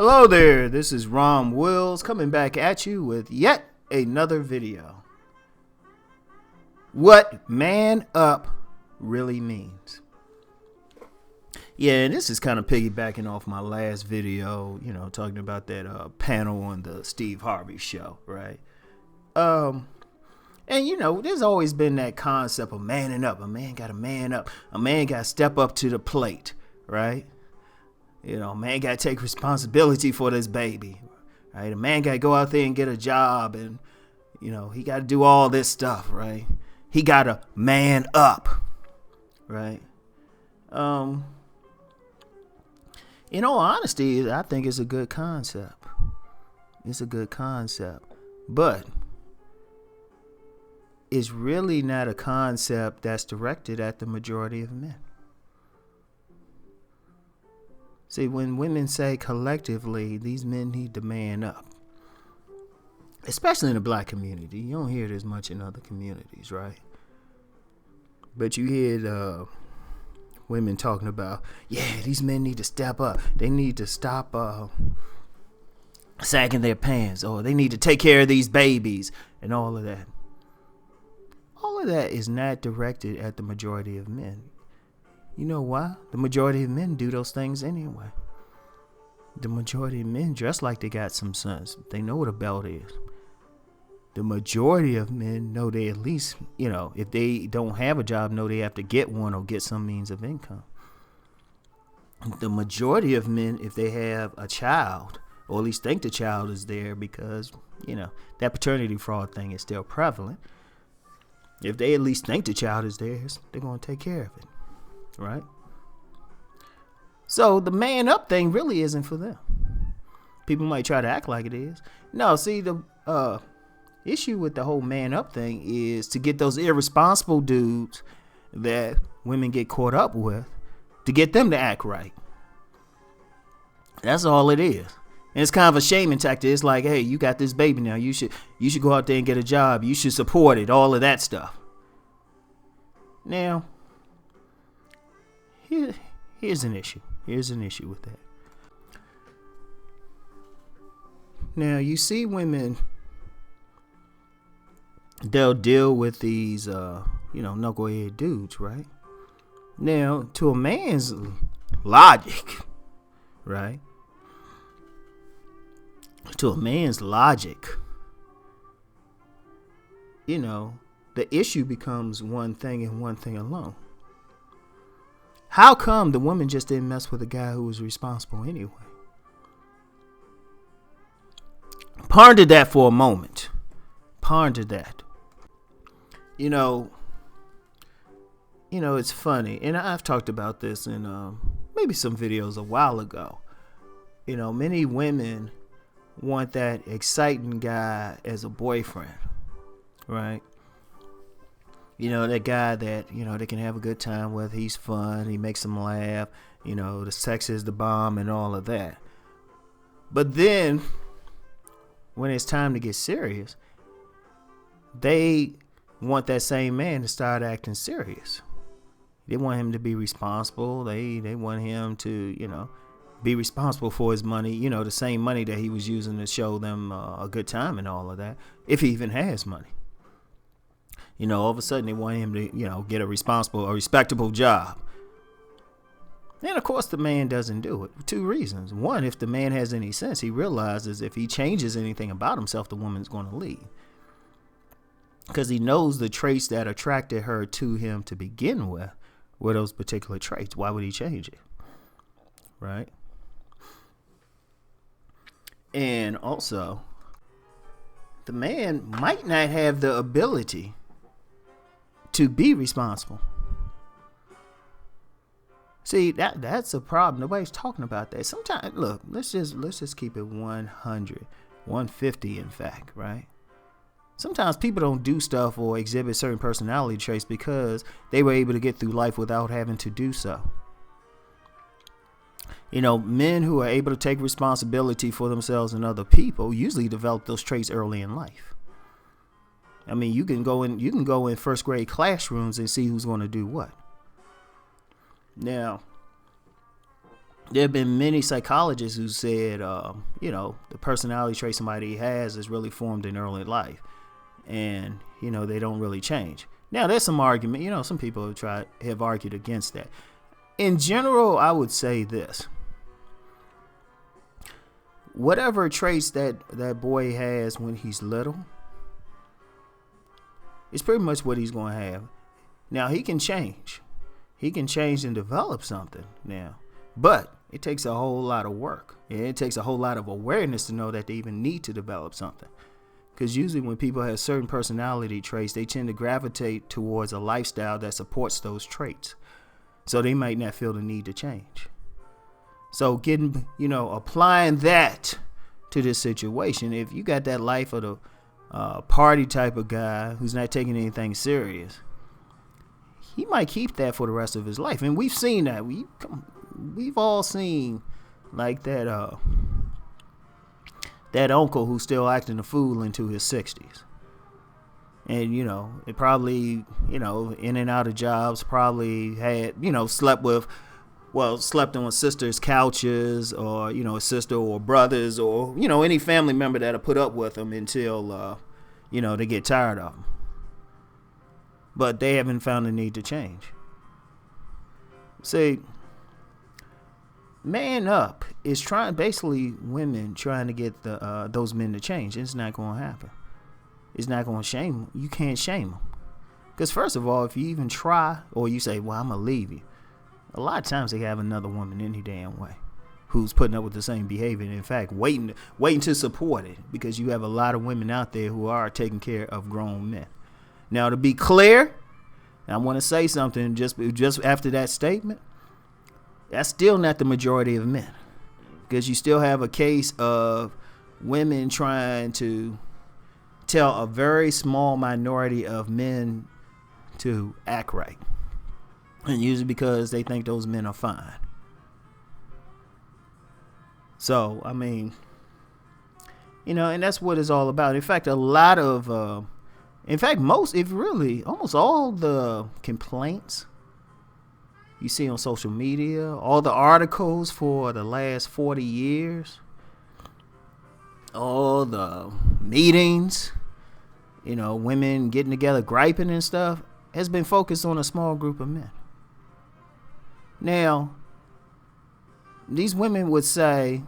Hello there, this is Rom Wills coming back at you with yet another video. What man up really means. Yeah, and this is kind of piggybacking off my last video, talking about that panel on the Steve Harvey show, right? And there's always been that concept of manning up. A man got to man up. A man got to step up to the plate, right? Man got to take responsibility for this baby, right? A man got to go out there and get a job, and, he got to do all this stuff, right? He got to man up, right? In all honesty, I think it's a good concept. It's a good concept, but it's really not a concept that's directed at the majority of men. See, when women say collectively, these men need to man up, especially in the black community. You don't hear it as much in other communities, right? But you hear the women talking about, these men need to step up. They need to stop sagging their pants, or they need to take care of these babies and all of that. All of that is not directed at the majority of men. You know why? The majority of men do those things anyway. The majority of men dress like they got some sons. They know what a belt is. The majority of men know they at least, if they don't have a job, know they have to get one or get some means of income. The majority of men, if they have a child, or at least think the child is there because, that paternity fraud thing is still prevalent. If they at least think the child is theirs, they're going to take care of it. Right? So the man up thing really isn't for them. People might try to act like it is. No, see, the issue with the whole man up thing is to get those irresponsible dudes that women get caught up with, to get them to act right. That's all it is. And it's kind of a shaming tactic. It's like, hey, you got this baby now. You should go out there and get a job. You should support it. All of that stuff. Now, here's an issue. Here's an issue with that. Now, you see women, they'll deal with these, knucklehead dudes, right? Now, to a man's logic, right? To a man's logic, the issue becomes one thing and one thing alone. How come the woman just didn't mess with a guy who was responsible anyway? Ponder that for a moment. Ponder that. It's funny, and I've talked about this in maybe some videos a while ago. Many women want that exciting guy as a boyfriend, right? That guy that, they can have a good time with. He's fun. He makes them laugh. The sex is the bomb and all of that. But then when it's time to get serious, they want that same man to start acting serious. They want him to be responsible. They want him to, be responsible for his money. The same money that he was using to show them a good time and all of that, if he even has money. All of a sudden they want him to, get a respectable job. And of course the man doesn't do it for two reasons. One, if the man has any sense, he realizes if he changes anything about himself, the woman's going to leave. Because he knows the traits that attracted her to him to begin with were those particular traits. Why would he change it? Right? And also, the man might not have the ability to be responsible. See, that's a problem. Nobody's talking about that. Sometimes, look, let's just keep it 100, 150 in fact, right? Sometimes people don't do stuff or exhibit certain personality traits because they were able to get through life without having to do so. Men who are able to take responsibility for themselves and other people usually develop those traits early in life. I mean, you can go in first grade classrooms and see who's going to do what. Now, there have been many psychologists who said, the personality trait somebody has is really formed in early life, and they don't really change. Now, there's some argument. Some people have argued against that. In general, I would say this: whatever traits that boy has when he's little, it's pretty much what he's going to have. Now, he can change. He can change and develop something now, but it takes a whole lot of work. It takes a whole lot of awareness to know that they even need to develop something. Because usually when people have certain personality traits, they tend to gravitate towards a lifestyle that supports those traits. So they might not feel the need to change. So applying that to this situation, if you got that life of the party type of guy who's not taking anything serious, he might keep that for the rest of his life. And we've seen that. We've all seen like that uncle who's still acting a fool into his 60s. And, it probably, in and out of jobs, probably had, slept on sisters' couches, or, a sister or brothers, or, any family member that'll put up with him until, they get tired of him. But they haven't found the need to change. See, Man Up is basically women trying to get those men to change. It's not going to happen. It's not going to shame them. You can't shame them. Because first of all, if you even try, or you say, well, I'm going to leave you, a lot of times they have another woman any damn way who's putting up with the same behavior. And in fact, waiting to support it, because you have a lot of women out there who are taking care of grown men. Now, to be clear, I want to say something just after that statement. That's still not the majority of men, because you still have a case of women trying to tell a very small minority of men to act right, and usually because they think those men are fine. So, I mean, and that's what it's all about. In fact, almost all the complaints you see on social media, all the articles for the last 40 years, all the meetings, women getting together, griping and stuff, has been focused on a small group of men. Now, these women would say,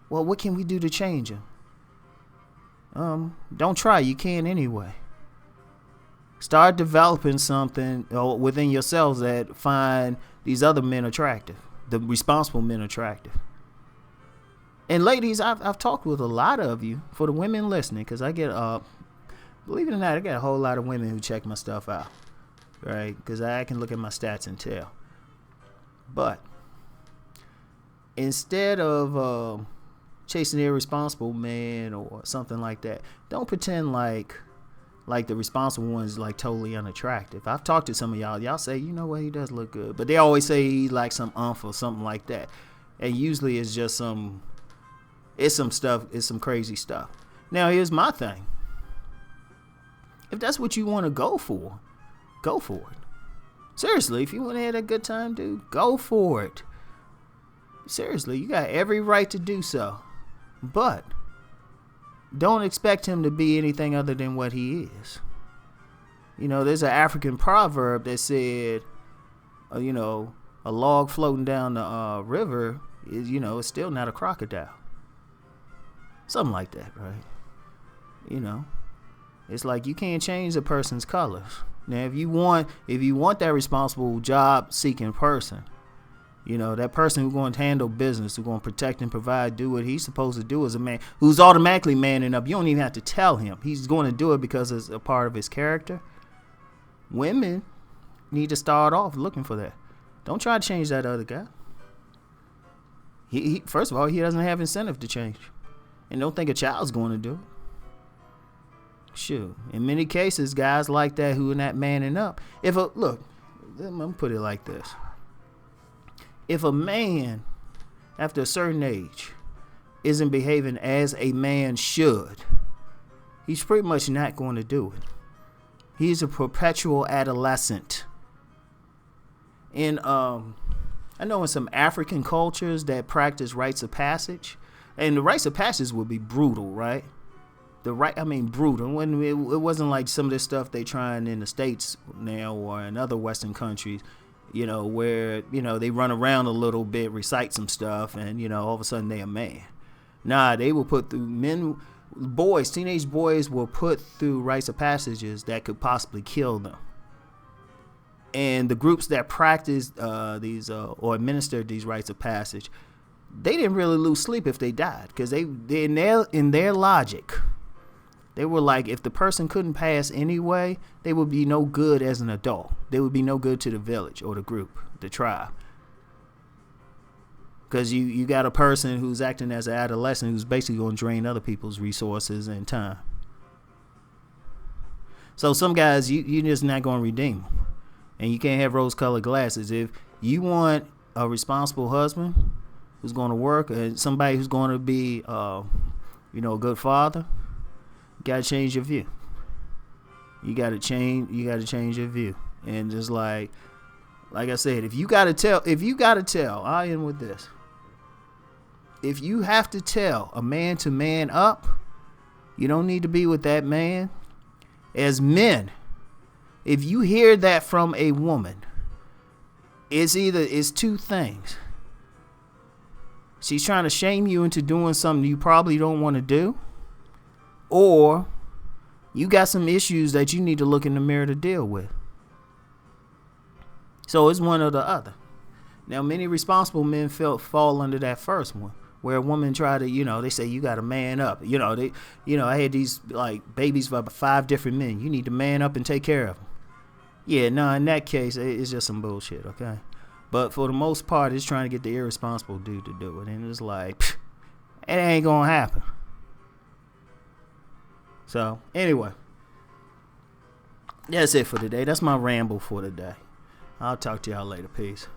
well, what can we do to change them? Don't try. You can anyway. Start developing something within yourselves that find these other men attractive, the responsible men attractive. And ladies, I've talked with a lot of you, for the women listening, because I get, believe it or not, I got a whole lot of women who check my stuff out, right? Because I can look at my stats and tell. But instead of chasing irresponsible men or something like that, don't pretend like the responsible one is like totally unattractive. I've talked to some of y'all say, you know what, he does look good, but they always say he like some umph or something like that, and usually it's just some crazy stuff. Now, here's my thing: if that's what you want to go for it. Seriously, if you want to have a good time, dude, go for it. Seriously, you got every right to do so, but don't expect him to be anything other than what he is. There's an African proverb that said, a log floating down the river is, it's still not a crocodile. Something like that, right? It's like you can't change a person's colors. Now, if you want that responsible job-seeking person, that person who's going to handle business, who's going to protect and provide, do what he's supposed to do as a man, who's automatically manning up. You don't even have to tell him. He's going to do it because it's a part of his character. Women need to start off looking for that. Don't try to change that other guy. He first of all, he doesn't have incentive to change. And don't think a child's going to do it. Shoot. In many cases, guys like that who are not manning up. Look, I'm going to put it like this. If a man, after a certain age, isn't behaving as a man should, he's pretty much not going to do it. He's a perpetual adolescent. In I know in some African cultures that practice rites of passage, and the rites of passage would be brutal, right? Brutal. When it wasn't like some of this stuff they trying in the States now or in other Western countries, where, they run around a little bit, recite some stuff, and, all of a sudden they a man. Nah, they will put through teenage boys will put through rites of passages that could possibly kill them. And the groups that practiced these or administered these rites of passage, they didn't really lose sleep if they died, because they in their logic, they were like, if the person couldn't pass anyway, they would be no good as an adult. They would be no good to the village or the group, the tribe. Because you got a person who's acting as an adolescent who's basically going to drain other people's resources and time. So some guys, you're just not going to redeem them. And you can't have rose-colored glasses. If you want a responsible husband who's going to work and somebody who's going to be, a good father, you got to change your view. You got to change your view. And just like I said, if you got to tell, I'll end with this. If you have to tell a man to man up, you don't need to be with that man. As men, if you hear that from a woman, it's two things. She's trying to shame you into doing something you probably don't want to do, or you got some issues that you need to look in the mirror to deal with. So it's one or the other. Now, many responsible men fall under that first one, where a woman try to, they say you got to man up. I had these like babies for 5 different men. You need to man up and take care of them. Yeah, no, in that case, it's just some bullshit, okay? But for the most part, it's trying to get the irresponsible dude to do it. And it's like, it ain't going to happen. So, anyway, that's it for today. That's my ramble for today. I'll talk to y'all later. Peace.